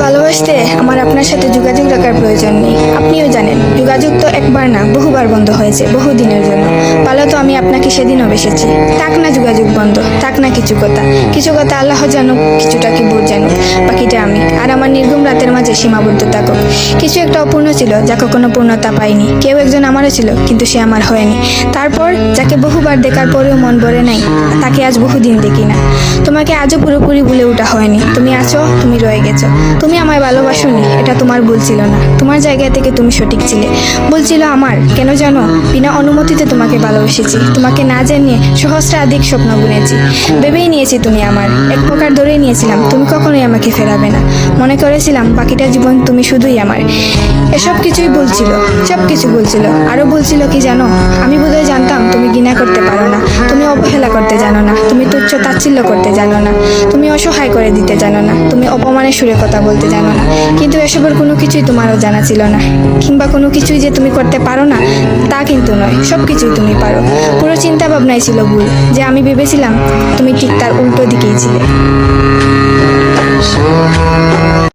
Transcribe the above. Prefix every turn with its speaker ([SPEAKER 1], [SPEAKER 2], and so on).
[SPEAKER 1] ভালোবাসতে আমার আপনার সাথে যোগাযোগ রাখার প্রয়োজন নেই। আপনিও জানেন যোগাযোগ তো একবার না বহুবার বন্ধ হয়েছে, বহুদিনের জন্য। ভালো তো আমি আপনাকে সেদিনও বেসেছি। থাক না যোগাযোগ বন্ধ, থাক না কিছু কথা আল্লাহ জানুক, কিছুটা কি বোধ জানুক, বাকিটা আমি আর আমার নির্ঘুম রাতের মাঝে সীমাবদ্ধ থাকুক। কিছু একটা অপূর্ণ ছিল যা কখনো পূর্ণতা পায়নি। কেউ একজন আমারও ছিল, কিন্তু সে আমার হয়নি। তারপর যাকে বহুবার দেখার পরেও মন ভরে নাই, তাকে আজ বহুদিন দেখি না। তোমাকে আজও পুরোপুরি ভুলে ওঠা হয়নি। তুমি আছো, তুমি রয়ে গেছো। তুমি আমায় ভালোবাসোনি, এটা তোমার ভুল ছিল না। তোমার জায়গা থেকে তুমি সঠিক ছিলে। ভুল ছিল আমার। কেন জানো? বিনা অনুমতিতে তোমাকে ভালোবেসেছি। তোমাকে না জানিয়ে সহস্রাধিক স্বপ্ন বুনেছি। ভেবেই নিয়েছি তুমি আমার। এক প্রকার ধরেই নিয়েছিলাম তুমি কখনোই আমাকে ফেরাবে না। মনে করেছিলাম বাকিটা জীবন তুমি শুধুই আমার। এসব কিছুই বলছিল, সব কিছু বলছিল। আরো বলছিল কি জানো? আমি বোধহয় জানতাম তুমি ঘৃণা করতে পারো না, তুমি অবহেলা করতে জানো না, তুমি তুচ্ছ তাচ্ছিল্য করতে জানো না, তুমি অসহায় করে দিতে জানো না, তুমি অপমানের সুরে কথা বলতে জানো না। কিন্তু এসবের কোনো কিছুই তোমারও জানা ছিল না, কিংবা কোনো কিছুই যে তুমি করতে পারো না তা কিন্তু নয়। সব কিছুই তুমি পারো। পুরো চিন্তা ভাবনাই ছিল ভুল। যে আমি ভেবেছিলাম তুমি ঠিক তার উল্টো দিকেই ছিলে।